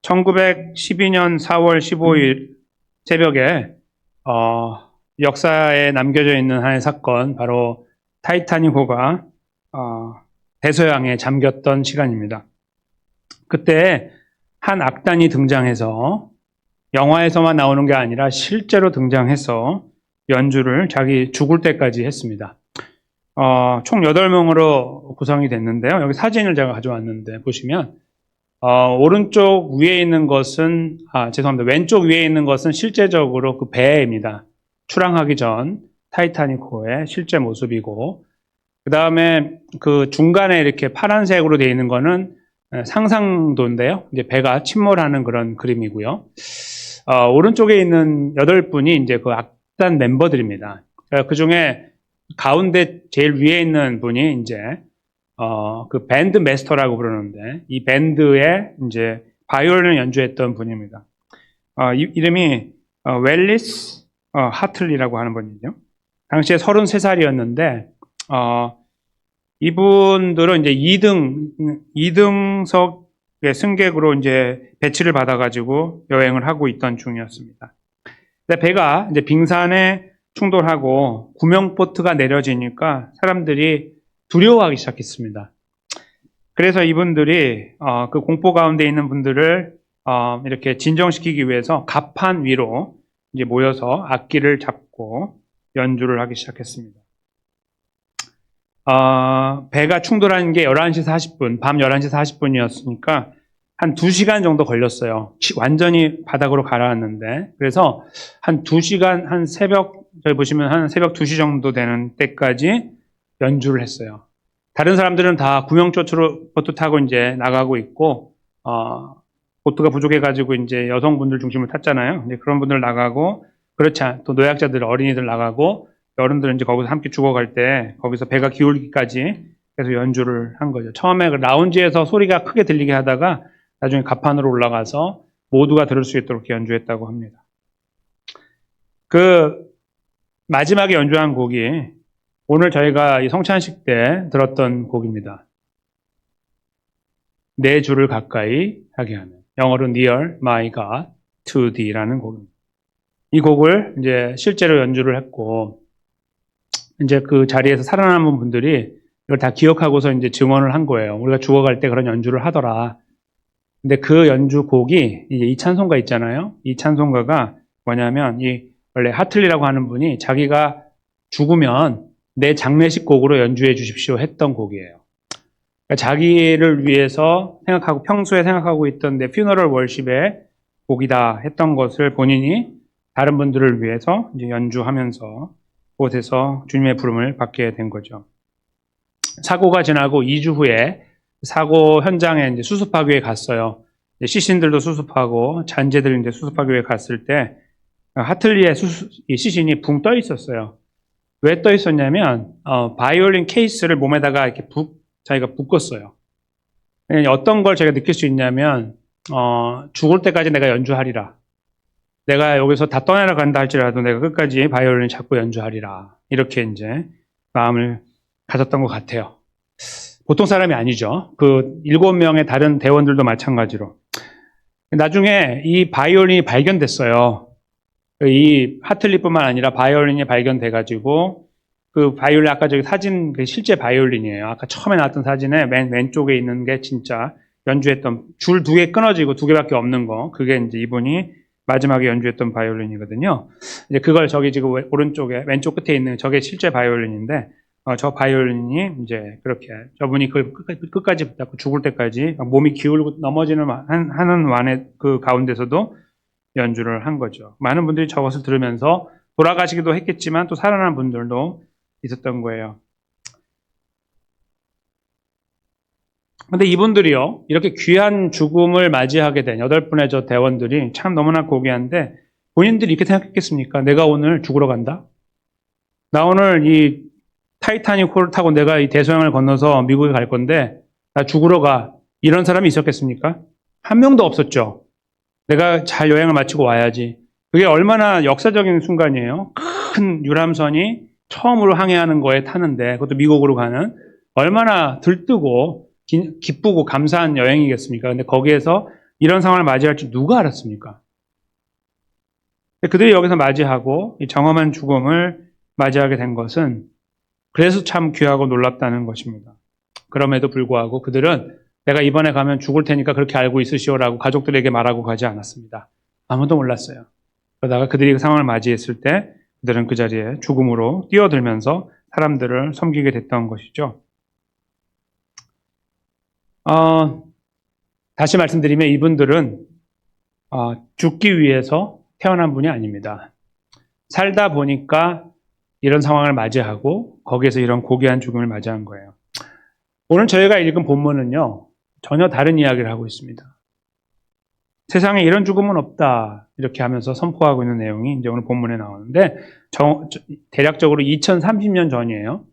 1912년 4월 15일 새벽에 역사에 남겨져 있는 하나의 사건, 바로 타이타닉호가 대서양에 잠겼던 시간입니다. 그때 한 악단이 등장해서 영화에서만 나오는 게 아니라 실제로 등장해서 연주를 자기 죽을 때까지 했습니다. 총 8명으로 구성이 됐는데요. 여기 사진을 제가 가져왔는데 보시면 오른쪽 위에 있는 것은, 죄송합니다. 왼쪽 위에 있는 것은 실제적으로 그 배입니다. 출항하기 전 타이타닉호의 실제 모습이고, 그 다음에 그 중간에 이렇게 파란색으로 되어 있는 거는 상상도인데요. 이제 배가 침몰하는 그런 그림이고요. 오른쪽에 있는 8분이 이제 그 악단 멤버들입니다. 그 중에 가운데 제일 위에 있는 분이 이제 그 밴드 마스터라고 부르는데, 이 밴드에 이제 바이올린을 연주했던 분입니다. 이름이 웰리스 하틀리라고 하는 분이죠. 당시에 33살이었는데 이분들은 이제 2등석의 승객으로 이제 배치를 받아가지고 여행을 하고 있던 중이었습니다. 근데 배가 이제 빙산에 충돌하고 구명보트가 내려지니까 사람들이 두려워하기 시작했습니다. 그래서 이분들이 그 공포 가운데 있는 분들을 이렇게 진정시키기 위해서 갑판 위로 이제 모여서 악기를 잡고 연주를 하기 시작했습니다. 배가 충돌한 게 11시 40분, 밤 11시 40분이었으니까 한 2시간 정도 걸렸어요. 완전히 바닥으로 가라앉는데. 그래서 한 2시간, 한 새벽, 저희 보시면 한 새벽 2시 정도 되는 때까지 연주를 했어요. 다른 사람들은 다 구명조트로 보트 타고 이제 나가고 있고, 보트가 부족해가지고 이제 여성분들 중심으로 탔잖아요. 이제 그런 분들 나가고, 그렇지 않, 또 노약자들, 어린이들 나가고, 어른들은 이제 거기서 함께 죽어갈 때, 거기서 배가 기울기까지 계속 연주를 한 거죠. 처음에 그 라운지에서 소리가 크게 들리게 하다가, 나중에 갑판으로 올라가서 모두가 들을 수 있도록 연주했다고 합니다. 그 마지막에 연주한 곡이 오늘 저희가 이 성찬식 때 들었던 곡입니다. 내 주를 가까이 하게 하는, 영어로 Near My God to Thee라는 곡입니다. 이 곡을 이제 실제로 연주를 했고, 이제 그 자리에서 살아남은 분들이 이걸 다 기억하고서 이제 증언을 한 거예요. 우리가 죽어갈 때 그런 연주를 하더라. 근데 그 연주곡이 이제 이 찬송가 있잖아요. 이 찬송가가 뭐냐면, 원래 하틀리라고 하는 분이 자기가 죽으면 내 장례식 곡으로 연주해 주십시오 했던 곡이에요. 그러니까 자기를 위해서 생각하고, 평소에 생각하고 있던 내 퓨너럴 월십의 곡이다 했던 것을 본인이 다른 분들을 위해서 이제 연주하면서 그곳에서 주님의 부름을 받게 된 거죠. 사고가 지나고 2주 후에 사고 현장에 이제 수습하기 위해 갔어요. 시신들도 수습하고 잔재들 이제 수습하기 위해 갔을 때 하틀리의 이 시신이 붕 떠 있었어요. 왜 떠 있었냐면 바이올린 케이스를 몸에다가 이렇게 자기가 묶었어요. 어떤 걸 제가 느낄 수 있냐면 죽을 때까지 내가 연주하리라. 내가 여기서 다 떠나러 간다 할지라도 내가 끝까지 바이올린을 잡고 연주하리라. 이렇게 이제 마음을 가졌던 것 같아요. 보통 사람이 아니죠. 그 7명의 다른 대원들도 마찬가지로. 나중에 이 바이올린이 발견됐어요. 이 하틀리뿐만 아니라 바이올린이 발견돼가지고, 그 바이올린, 아까 저기 사진, 그 실제 바이올린이에요. 아까 처음에 나왔던 사진에 맨 왼쪽에 있는 게 진짜 연주했던, 줄 2개 끊어지고 2개밖에 없는 거. 그게 이제 이분이 마지막에 연주했던 바이올린이거든요. 이제 그걸 저기 지금 오른쪽에, 왼쪽 끝에 있는 저게 실제 바이올린인데, 저 바이올린이 이제 그렇게 저분이 그걸 끝까지 붙잡고 죽을 때까지 몸이 기울고 넘어지는 하는 완의 그 가운데서도 연주를 한 거죠. 많은 분들이 저것을 들으면서 돌아가시기도 했겠지만 또 살아난 분들도 있었던 거예요. 근데 이분들이요, 이렇게 귀한 죽음을 맞이하게 된 8분의 저 대원들이 참 너무나 고귀한데, 본인들이 이렇게 생각했겠습니까? 내가 오늘 죽으러 간다? 나 오늘 이 타이타닉호를 타고 내가 이 대서양을 건너서 미국에 갈 건데 나 죽으러 가. 이런 사람이 있었겠습니까? 한 명도 없었죠. 내가 잘 여행을 마치고 와야지. 그게 얼마나 역사적인 순간이에요. 큰 유람선이 처음으로 항해하는 거에 타는데, 그것도 미국으로 가는, 얼마나 들뜨고 기쁘고 감사한 여행이겠습니까? 근데 거기에서 이런 상황을 맞이할 줄 누가 알았습니까? 그들이 여기서 맞이하고 이 정엄한 죽음을 맞이하게 된 것은 그래서 참 귀하고 놀랍다는 것입니다. 그럼에도 불구하고 그들은 내가 이번에 가면 죽을 테니까 그렇게 알고 있으시오라고 가족들에게 말하고 가지 않았습니다. 아무도 몰랐어요. 그러다가 그들이 그 상황을 맞이했을 때 그들은 그 자리에 죽음으로 뛰어들면서 사람들을 섬기게 됐던 것이죠. 다시 말씀드리면 이분들은 죽기 위해서 태어난 분이 아닙니다. 살다 보니까 이런 상황을 맞이하고 거기에서 이런 고귀한 죽음을 맞이한 거예요. 오늘 저희가 읽은 본문은요, 전혀 다른 이야기를 하고 있습니다. 세상에 이런 죽음은 없다 이렇게 하면서 선포하고 있는 내용이 이제 오늘 본문에 나오는데 대략적으로 2030년 전이에요.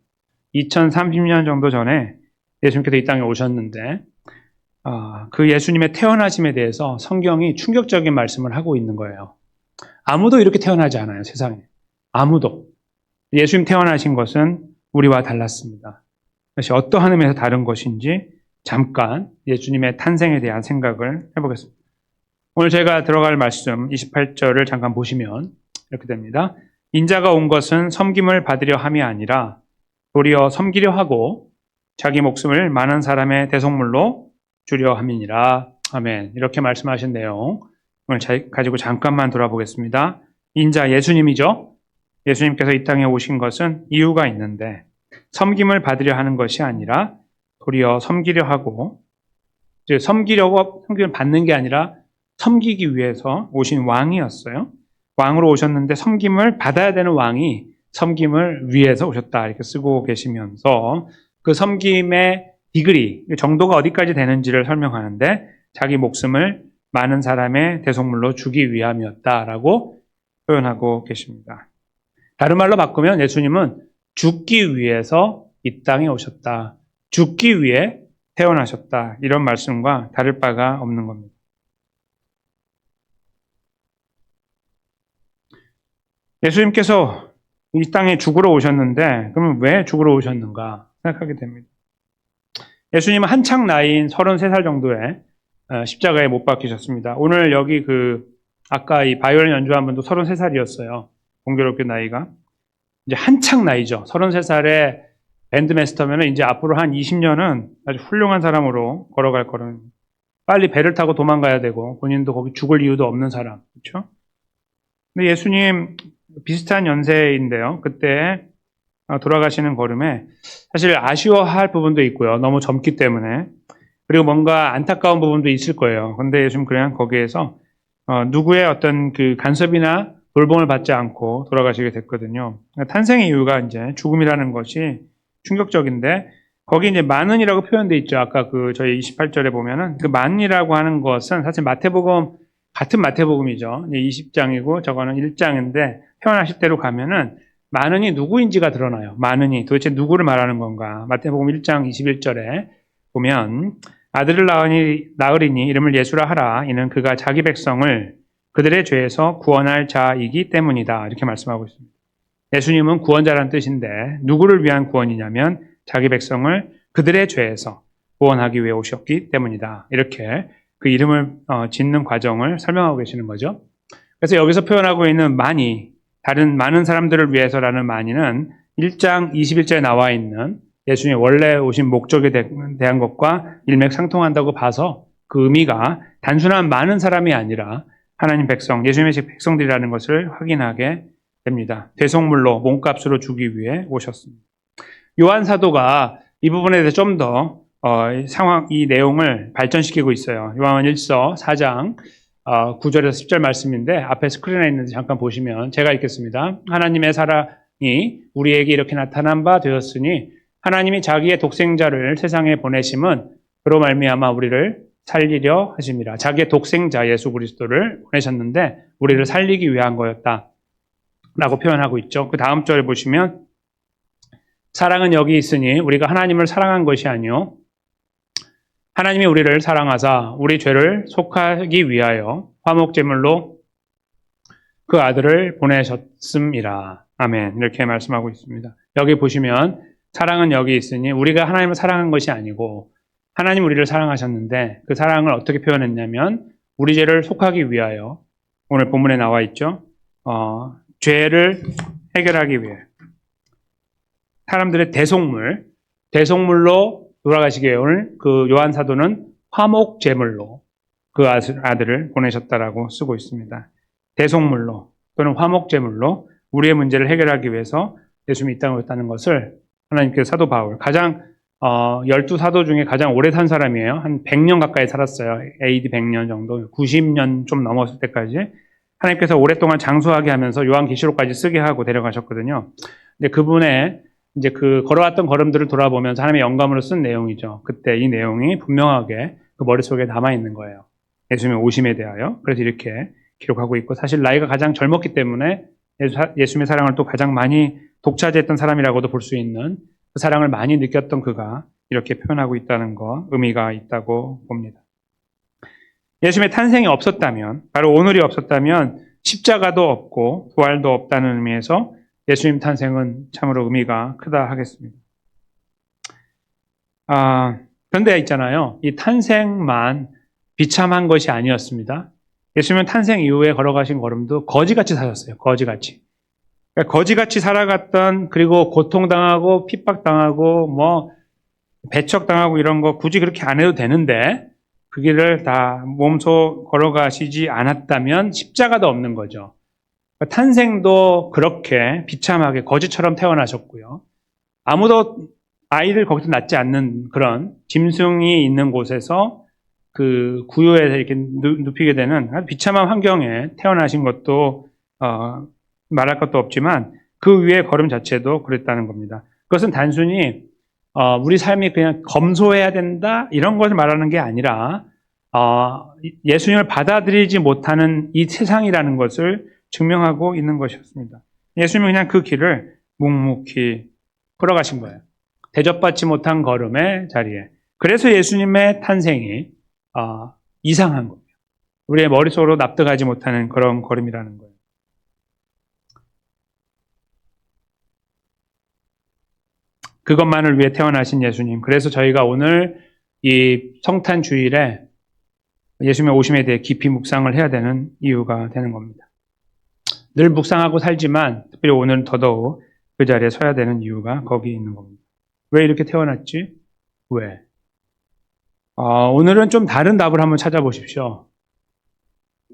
2030년 정도 전에 예수님께서 이 땅에 오셨는데 그 예수님의 태어나심에 대해서 성경이 충격적인 말씀을 하고 있는 거예요. 아무도 이렇게 태어나지 않아요, 세상에. 아무도. 예수님 태어나신 것은 우리와 달랐습니다. 그것이 어떠한 의미에서 다른 것인지 잠깐 예수님의 탄생에 대한 생각을 해보겠습니다. 오늘 제가 들어갈 말씀 28절을 잠깐 보시면 이렇게 됩니다. 인자가 온 것은 섬김을 받으려 함이 아니라 도리어 섬기려 하고 자기 목숨을 많은 사람의 대속물로 주려 함이니라. 아멘. 이렇게 말씀하신 내용 오늘 가지고 잠깐만 돌아보겠습니다. 인자 예수님이죠. 예수님께서 이 땅에 오신 것은 이유가 있는데 섬김을 받으려 하는 것이 아니라 도리어 섬기려 하고 섬김을 받는 게 아니라 섬기기 위해서 오신 왕이었어요. 왕으로 오셨는데 섬김을 받아야 되는 왕이 섬김을 위해서 오셨다 이렇게 쓰고 계시면서 그 섬김의 디그리, 정도가 어디까지 되는지를 설명하는데 자기 목숨을 많은 사람의 대속물로 주기 위함이었다라고 표현하고 계십니다. 다른 말로 바꾸면 예수님은 죽기 위해서 이 땅에 오셨다. 죽기 위해 태어나셨다. 이런 말씀과 다를 바가 없는 겁니다. 예수님께서 이 땅에 죽으러 오셨는데 그러면 왜 죽으러 오셨는가 생각하게 됩니다. 예수님은 한창 나이인 33살 정도에 십자가에 못 박히셨습니다. 오늘 여기 아까 이 바이올린 연주한 분도 33살이었어요. 공교롭게 나이가. 이제 한창 나이죠. 33살에 밴드마스터면 이제 앞으로 한 20년은 아주 훌륭한 사람으로 걸어갈 거는 빨리 배를 타고 도망가야 되고 본인도 거기 죽을 이유도 없는 사람. 그렇죠? 근데 예수님 비슷한 연세인데요. 그때 돌아가시는 걸음에 사실 아쉬워할 부분도 있고요. 너무 젊기 때문에. 그리고 뭔가 안타까운 부분도 있을 거예요. 근데 요즘 그냥 거기에서 누구의 어떤 그 간섭이나 돌봄을 받지 않고 돌아가시게 됐거든요. 탄생의 이유가 이제 죽음이라는 것이 충격적인데 거기 이제 만은이라고 표현되어 있죠. 아까 저희 28절에 보면은 그 만이라고 하는 것은 사실 마태복음 같은 마태복음이죠. 20장이고 저거는 1장인데 표현하실 대로 가면은 만은이 누구인지가 드러나요. 만은이 도대체 누구를 말하는 건가? 마태복음 1장 21절에 보면 아들을 낳으리니 이름을 예수라 하라. 이는 그가 자기 백성을 그들의 죄에서 구원할 자이기 때문이다. 이렇게 말씀하고 있습니다. 예수님은 구원자라는 뜻인데 누구를 위한 구원이냐면 자기 백성을 그들의 죄에서 구원하기 위해 오셨기 때문이다. 이렇게 그 이름을 짓는 과정을 설명하고 계시는 거죠. 그래서 여기서 표현하고 있는 만이 다른 많은 사람들을 위해서라는 만이는 1장 21절에 나와 있는 예수님이 원래 오신 목적에 대한 것과 일맥상통한다고 봐서 그 의미가 단순한 많은 사람이 아니라 하나님 백성, 예수님의 백성들이라는 것을 확인하게 됩니다. 대속물로 몸값으로 주기 위해 오셨습니다. 요한 사도가 이 부분에 대해서 좀 더 이 내용을 발전시키고 있어요. 요한 1서 4장 9절에서 10절 말씀인데 앞에 스크린에 있는지 잠깐 보시면 제가 읽겠습니다. 하나님의 사랑이 우리에게 이렇게 나타난 바 되었으니 하나님이 자기의 독생자를 세상에 보내심은 그로 말미암아 우리를 살리려 하심이라. 자기의 독생자 예수 그리스도를 보내셨는데 우리를 살리기 위한 거였다 라고 표현하고 있죠. 그 다음 절에 보시면 사랑은 여기 있으니 우리가 하나님을 사랑한 것이 아니요 하나님이 우리를 사랑하사 우리 죄를 속하기 위하여 화목제물로 그 아들을 보내셨음이라. 아멘. 이렇게 말씀하고 있습니다. 여기 보시면 사랑은 여기 있으니 우리가 하나님을 사랑한 것이 아니고 하나님 우리를 사랑하셨는데 그 사랑을 어떻게 표현했냐면 우리 죄를 속하기 위하여 오늘 본문에 나와 있죠. 죄를 해결하기 위해 사람들의 대속물로 돌아가시기 위해 오늘 그 요한 사도는 화목 제물로 그 아들을 보내셨다라고 쓰고 있습니다. 대속물로 또는 화목 제물로 우리의 문제를 해결하기 위해서 예수님이 이 땅에 오셨다는 것을 하나님께서 사도 바울, 가장 12사도 중에 가장 오래 산 사람이에요. 한 100년 가까이 살았어요. AD 100년 정도, 90년 좀 넘었을 때까지 하나님께서 오랫동안 장수하게 하면서 요한계시록까지 쓰게 하고 데려가셨거든요. 근데 그분의 이제 그 걸어왔던 걸음들을 돌아보면서 하나님의 영감으로 쓴 내용이죠. 그때 이 내용이 분명하게 그 머릿속에 남아 있는 거예요. 예수님의 오심에 대하여. 그래서 이렇게 기록하고 있고, 사실 나이가 가장 젊었기 때문에 예수님의 사랑을 또 가장 많이 독차지했던 사람이라고도 볼 수 있는, 그 사랑을 많이 느꼈던 그가 이렇게 표현하고 있다는 거, 의미가 있다고 봅니다. 예수님의 탄생이 없었다면, 바로 오늘이 없었다면 십자가도 없고 부활도 없다는 의미에서 예수님 탄생은 참으로 의미가 크다 하겠습니다. 그런데 있잖아요. 이 탄생만 비참한 것이 아니었습니다. 예수님은 탄생 이후에 걸어가신 걸음도 거지같이 사셨어요. 거지같이. 그러니까 거지같이 살아갔던, 그리고 고통당하고 핍박당하고 배척당하고 이런 거 굳이 그렇게 안 해도 되는데 그 길을 다 몸소 걸어가시지 않았다면 십자가도 없는 거죠. 그러니까 탄생도 그렇게 비참하게 거지처럼 태어나셨고요. 아무도 아이를 거기서 낳지 않는 그런 짐승이 있는 곳에서 그 구유에서 이렇게 눕히게 되는 아주 비참한 환경에 태어나신 것도 말할 것도 없지만 그 위에 걸음 자체도 그랬다는 겁니다. 그것은 단순히 우리 삶이 그냥 검소해야 된다 이런 것을 말하는 게 아니라 예수님을 받아들이지 못하는 이 세상이라는 것을 증명하고 있는 것이었습니다. 예수님은 그냥 그 길을 묵묵히 걸어가신 거예요. 대접받지 못한 걸음의 자리에. 그래서 예수님의 탄생이 이상한 거예요. 우리의 머릿속으로 납득하지 못하는 그런 걸음이라는 거예요. 그것만을 위해 태어나신 예수님. 그래서 저희가 오늘 이 성탄 주일에 예수님의 오심에 대해 깊이 묵상을 해야 되는 이유가 되는 겁니다. 늘 묵상하고 살지만 특별히 오늘 더더욱 그 자리에 서야 되는 이유가 거기 있는 겁니다. 왜 이렇게 태어났지? 왜? 오늘은 좀 다른 답을 한번 찾아보십시오.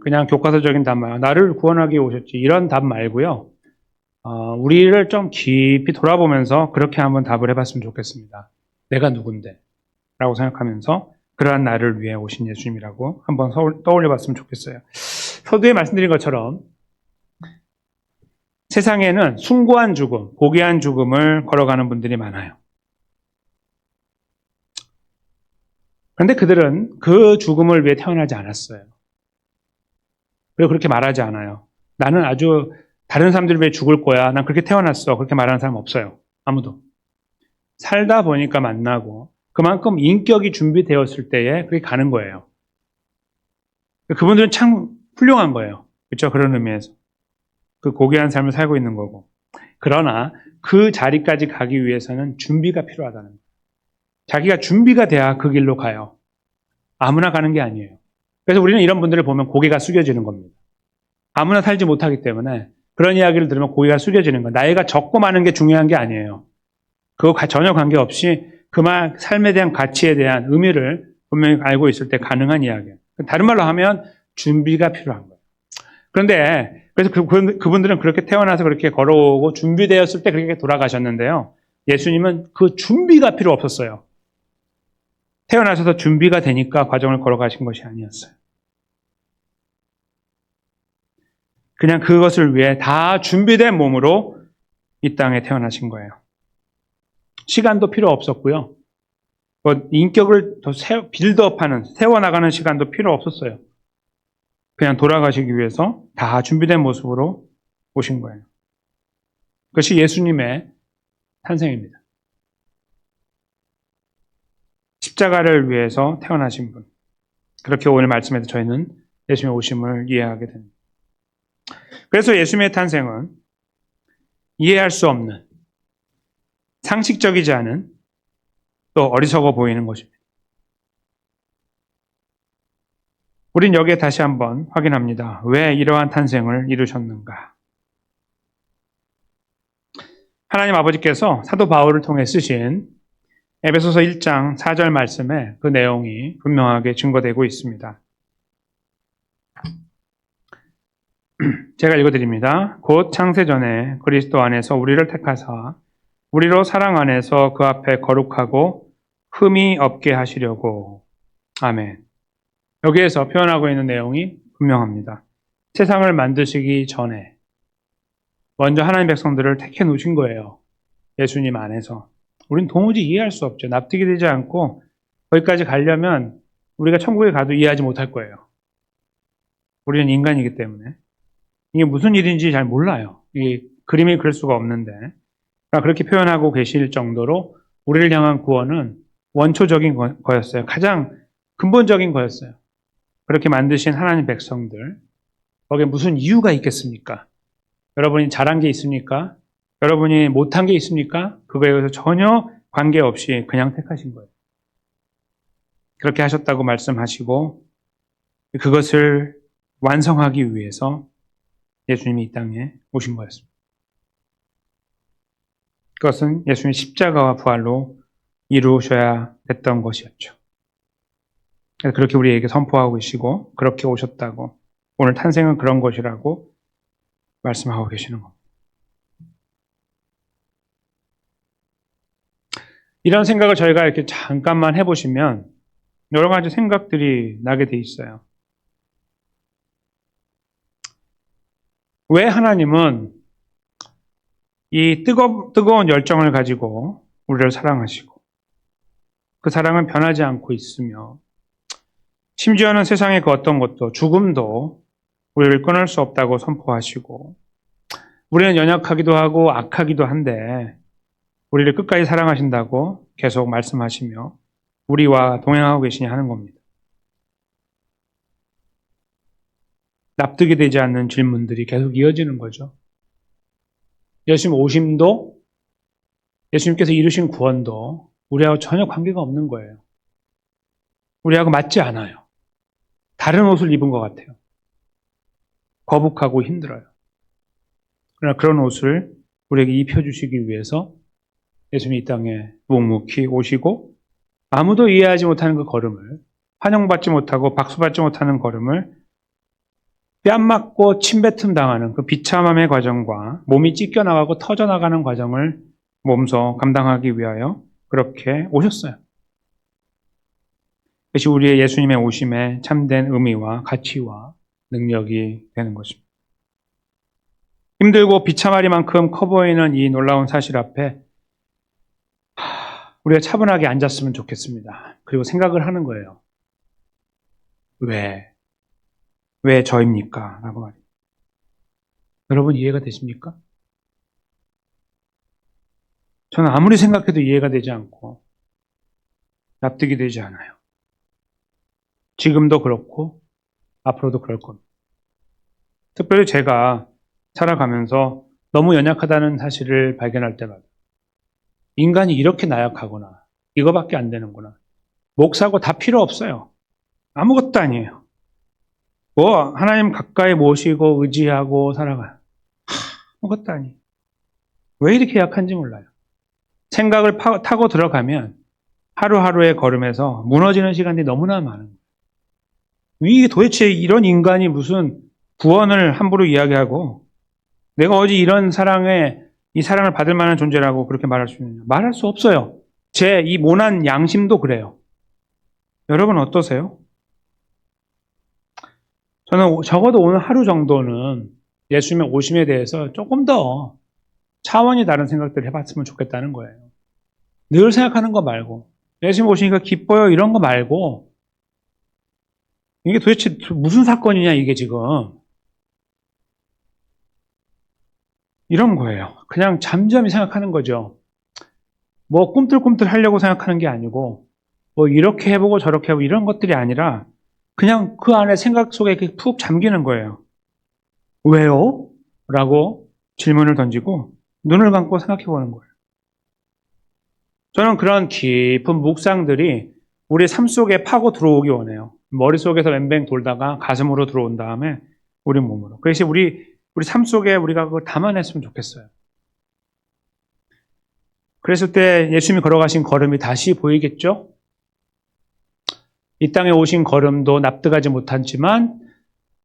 그냥 교과서적인 답 말고 나를 구원하기 위해 오셨지 이런 답 말고요. 우리를 좀 깊이 돌아보면서 그렇게 한번 답을 해봤으면 좋겠습니다. 내가 누군데? 라고 생각하면서 그러한 나를 위해 오신 예수님이라고 한번 떠올려봤으면 좋겠어요. 서두에 말씀드린 것처럼 세상에는 숭고한 죽음, 고귀한 죽음을 걸어가는 분들이 많아요. 그런데 그들은 그 죽음을 위해 태어나지 않았어요. 그리고 그렇게 말하지 않아요. 나는 아주 다른 사람들 위해 죽을 거야. 난 그렇게 태어났어. 그렇게 말하는 사람 없어요. 아무도. 살다 보니까 만나고 그만큼 인격이 준비되었을 때에 그렇게 가는 거예요. 그분들은 참 훌륭한 거예요. 그렇죠? 그런 의미에서. 그 고귀한 삶을 살고 있는 거고. 그러나 그 자리까지 가기 위해서는 준비가 필요하다는 거예요. 자기가 준비가 돼야 그 길로 가요. 아무나 가는 게 아니에요. 그래서 우리는 이런 분들을 보면 고개가 숙여지는 겁니다. 아무나 살지 못하기 때문에 그런 이야기를 들으면 고개가 숙여지는 거예요. 나이가 적고 많은 게 중요한 게 아니에요. 그거 전혀 관계없이 그만 삶에 대한 가치에 대한 의미를 분명히 알고 있을 때 가능한 이야기예요. 다른 말로 하면 준비가 필요한 거예요. 그런데 그래서 그분들은 그렇게 태어나서 그렇게 걸어오고 준비되었을 때 그렇게 돌아가셨는데요. 예수님은 그 준비가 필요 없었어요. 태어나셔서 준비가 되니까 과정을 걸어가신 것이 아니었어요. 그냥 그것을 위해 다 준비된 몸으로 이 땅에 태어나신 거예요. 시간도 필요 없었고요. 인격을 더 빌드업하는, 세워나가는 시간도 필요 없었어요. 그냥 돌아가시기 위해서 다 준비된 모습으로 오신 거예요. 그것이 예수님의 탄생입니다. 십자가를 위해서 태어나신 분. 그렇게 오늘 말씀에서 저희는 예수님의 오심을 이해하게 됩니다. 그래서 예수님의 탄생은 이해할 수 없는, 상식적이지 않은, 또 어리석어 보이는 것입니다. 우린 여기에 다시 한번 확인합니다. 왜 이러한 탄생을 이루셨는가? 하나님 아버지께서 사도 바울을 통해 쓰신 에베소서 1장 4절 말씀에 그 내용이 분명하게 증거되고 있습니다. 제가 읽어드립니다. 곧 창세전에 그리스도 안에서 우리를 택하사 우리로 사랑 안에서 그 앞에 거룩하고 흠이 없게 하시려고. 아멘. 여기에서 표현하고 있는 내용이 분명합니다. 세상을 만드시기 전에 먼저 하나님 백성들을 택해 놓으신 거예요. 예수님 안에서. 우린 도무지 이해할 수 없죠. 납득이 되지 않고 거기까지 가려면 우리가 천국에 가도 이해하지 못할 거예요. 우리는 인간이기 때문에. 이게 무슨 일인지 잘 몰라요. 이 그림이 그럴 수가 없는데. 그렇게 표현하고 계실 정도로 우리를 향한 구원은 원초적인 거였어요. 가장 근본적인 거였어요. 그렇게 만드신 하나님 백성들, 거기에 무슨 이유가 있겠습니까? 여러분이 잘한 게 있습니까? 여러분이 못한 게 있습니까? 그거에 대해서 전혀 관계없이 그냥 택하신 거예요. 그렇게 하셨다고 말씀하시고 그것을 완성하기 위해서 예수님이 이 땅에 오신 거였습니다. 그것은 예수님의 십자가와 부활로 이루셔야 됐던 것이었죠. 그렇게 우리에게 선포하고 계시고 그렇게 오셨다고 오늘 탄생은 그런 것이라고 말씀하고 계시는 겁니다. 이런 생각을 저희가 이렇게 잠깐만 해보시면 여러 가지 생각들이 나게 돼 있어요. 왜 하나님은 이 뜨거운 열정을 가지고 우리를 사랑하시고 그 사랑은 변하지 않고 있으며 심지어는 세상의 그 어떤 것도 죽음도 우리를 끊을 수 없다고 선포하시고 우리는 연약하기도 하고 악하기도 한데 우리를 끝까지 사랑하신다고 계속 말씀하시며 우리와 동행하고 계시니 하는 겁니다. 납득이 되지 않는 질문들이 계속 이어지는 거죠. 예수님 오심도 예수님께서 이루신 구원도 우리하고 전혀 관계가 없는 거예요. 우리하고 맞지 않아요. 다른 옷을 입은 것 같아요. 거북하고 힘들어요. 그러나 그런 옷을 우리에게 입혀주시기 위해서 예수님이 이 땅에 묵묵히 오시고 아무도 이해하지 못하는 그 걸음을, 환영받지 못하고 박수받지 못하는 걸음을 뺨 맞고 침뱉음 당하는 그 비참함의 과정과 몸이 찢겨나가고 터져나가는 과정을 몸소 감당하기 위하여 그렇게 오셨어요. 그것이 우리의 예수님의 오심의 참된 의미와 가치와 능력이 되는 것입니다. 힘들고 비참하리만큼 커 보이는 이 놀라운 사실 앞에 우리가 차분하게 앉았으면 좋겠습니다. 그리고 생각을 하는 거예요. 왜 저입니까? 라고 말이에요. 여러분 이해가 되십니까? 저는 아무리 생각해도 이해가 되지 않고 납득이 되지 않아요. 지금도 그렇고 앞으로도 그럴 겁니다. 특별히 제가 살아가면서 너무 연약하다는 사실을 발견할 때마다 인간이 이렇게 나약하구나. 이거밖에 안 되는구나. 목사고 다 필요 없어요. 아무것도 아니에요. 하나님 가까이 모시고 의지하고 살아가요. 아무것도 아니에요. 왜 이렇게 약한지 몰라요. 생각을 타고 들어가면 하루하루의 걸음에서 무너지는 시간이 너무나 많은 거예요. 이게 도대체 이런 인간이 무슨 구원을 함부로 이야기하고 내가 어디 이런 이 사랑을 받을 만한 존재라고 그렇게 말할 수 있느냐. 말할 수 없어요. 제 이 모난 양심도 그래요. 여러분 어떠세요? 저는 적어도 오늘 하루 정도는 예수님의 오심에 대해서 조금 더 차원이 다른 생각들을 해봤으면 좋겠다는 거예요. 늘 생각하는 거 말고 예수님 오시니까 기뻐요 이런 거 말고 이게 도대체 무슨 사건이냐 이게 지금 이런 거예요. 그냥 잠잠히 생각하는 거죠. 꿈틀꿈틀 하려고 생각하는 게 아니고 이렇게 해보고 저렇게 해보고 이런 것들이 아니라 그냥 그 안에 생각 속에 푹 잠기는 거예요. 왜요? 라고 질문을 던지고 눈을 감고 생각해 보는 거예요. 저는 그런 깊은 묵상들이 우리 삶 속에 파고 들어오기 원해요. 머릿속에서 뱅뱅 돌다가 가슴으로 들어온 다음에 우리 몸으로. 그래서 우리 삶 속에 우리가 그걸 담아냈으면 좋겠어요. 그랬을 때 예수님이 걸어가신 걸음이 다시 보이겠죠? 이 땅에 오신 걸음도 납득하지 못했지만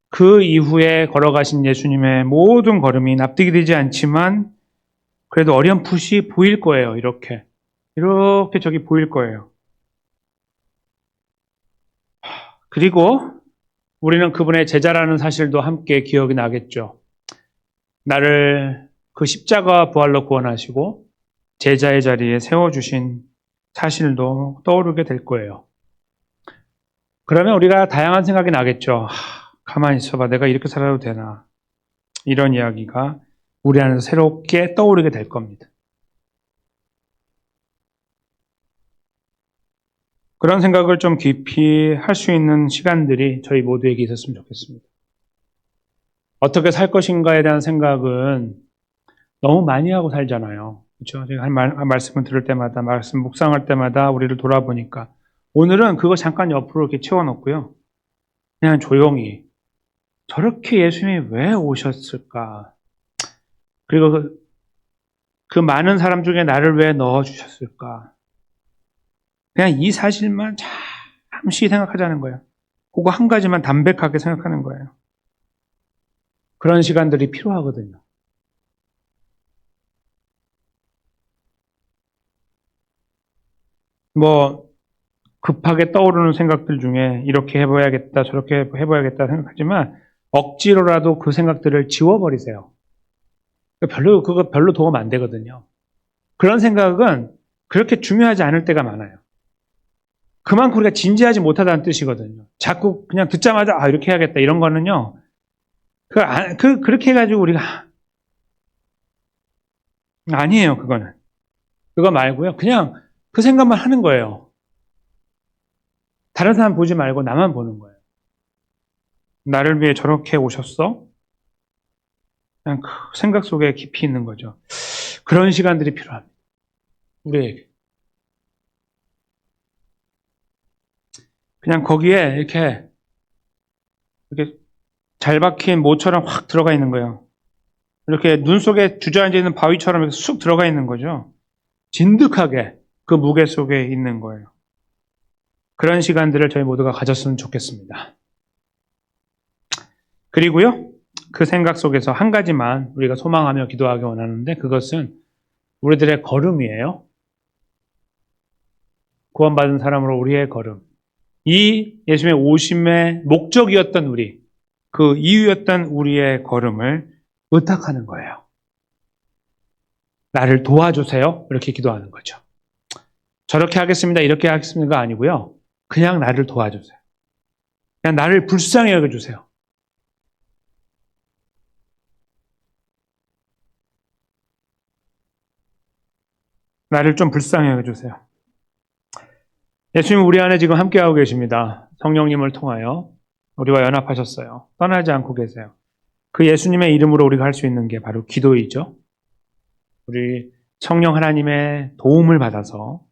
그 이후에 걸어가신 예수님의 모든 걸음이 납득이 되지 않지만 그래도 어렴풋이 보일 거예요. 이렇게 저기 보일 거예요. 그리고 우리는 그분의 제자라는 사실도 함께 기억이 나겠죠. 나를 그 십자가 부활로 구원하시고 제자의 자리에 세워주신 사실도 떠오르게 될 거예요. 그러면 우리가 다양한 생각이 나겠죠. 가만히 있어봐. 내가 이렇게 살아도 되나. 이런 이야기가 우리 안에서 새롭게 떠오르게 될 겁니다. 그런 생각을 좀 깊이 할 수 있는 시간들이 저희 모두에게 있었으면 좋겠습니다. 어떻게 살 것인가에 대한 생각은 너무 많이 하고 살잖아요. 그렇죠? 제가 말씀을 들을 때마다, 말씀 묵상할 때마다 우리를 돌아보니까 오늘은 그거 잠깐 옆으로 이렇게 채워놓고요. 그냥 조용히 저렇게 예수님이 왜 오셨을까? 그리고 그 많은 사람 중에 나를 왜 넣어주셨을까? 그냥 이 사실만 잠시 생각하자는 거예요. 그거 한 가지만 담백하게 생각하는 거예요. 그런 시간들이 필요하거든요. 급하게 떠오르는 생각들 중에 이렇게 해봐야겠다, 저렇게 해봐야겠다 생각하지만 억지로라도 그 생각들을 지워버리세요. 그거 별로 도움 안 되거든요. 그런 생각은 그렇게 중요하지 않을 때가 많아요. 그만큼 우리가 진지하지 못하다는 뜻이거든요. 자꾸 그냥 듣자마자 이렇게 해야겠다 이런 거는요. 그렇게 해가지고 우리가 아니에요. 그거는. 그거 말고요. 그냥 그 생각만 하는 거예요. 다른 사람 보지 말고 나만 보는 거예요. 나를 위해 저렇게 오셨어? 그냥 그 생각 속에 깊이 있는 거죠. 그런 시간들이 필요합니다. 우리에게. 그냥 거기에 이렇게 잘 박힌 모처럼 확 들어가 있는 거예요. 이렇게 눈 속에 주저앉아 있는 바위처럼 이렇게 쑥 들어가 있는 거죠. 진득하게 그 무게 속에 있는 거예요. 그런 시간들을 저희 모두가 가졌으면 좋겠습니다. 그리고요, 그 생각 속에서 한 가지만 우리가 소망하며 기도하기 원하는데 그것은 우리들의 걸음이에요. 구원받은 사람으로 우리의 걸음. 이 예수님의 오심의 목적이었던 우리, 그 이유였던 우리의 걸음을 의탁하는 거예요. 나를 도와주세요. 이렇게 기도하는 거죠. 저렇게 하겠습니다. 이렇게 하겠습니다가 아니고요. 그냥 나를 도와주세요. 그냥 나를 불쌍히 여겨주세요. 나를 좀 불쌍히 여겨주세요. 예수님 우리 안에 지금 함께하고 계십니다. 성령님을 통하여 우리와 연합하셨어요. 떠나지 않고 계세요. 그 예수님의 이름으로 우리가 할 수 있는 게 바로 기도이죠. 우리 성령 하나님의 도움을 받아서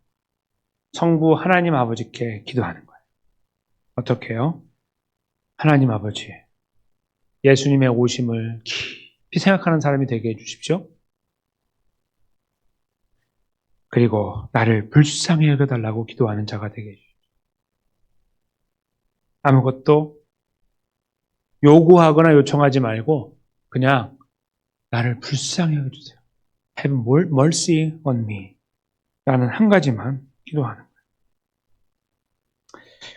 성부 하나님 아버지께 기도하는 거예요. 어떻게 해요? 하나님 아버지, 예수님의 오심을 깊이 생각하는 사람이 되게 해주십시오. 그리고 나를 불쌍히 여겨달라고 기도하는 자가 되게 해주십시오. 아무것도 요구하거나 요청하지 말고 그냥 나를 불쌍히 여겨주세요. Have mercy on me 라는 한 가지만 기도하는 거예요.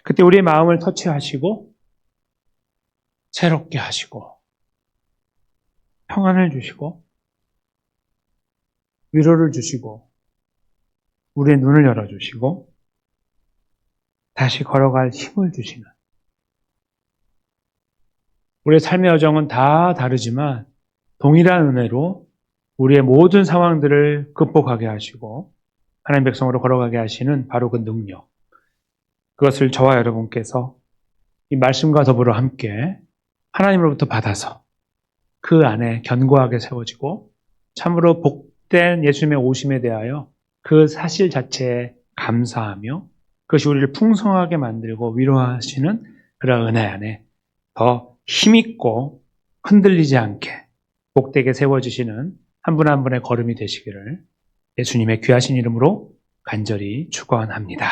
그때 우리의 마음을 터치하시고 새롭게 하시고 평안을 주시고 위로를 주시고 우리의 눈을 열어주시고 다시 걸어갈 힘을 주시는 우리의 삶의 여정은 다 다르지만 동일한 은혜로 우리의 모든 상황들을 극복하게 하시고 하나님 백성으로 걸어가게 하시는 바로 그 능력, 그것을 저와 여러분께서 이 말씀과 더불어 함께 하나님으로부터 받아서 그 안에 견고하게 세워지고 참으로 복된 예수님의 오심에 대하여 그 사실 자체에 감사하며 그것이 우리를 풍성하게 만들고 위로하시는 그런 은혜 안에 더 힘있고 흔들리지 않게 복되게 세워주시는 한 분 한 분의 걸음이 되시기를 예수님의 귀하신 이름으로 간절히 축원합니다.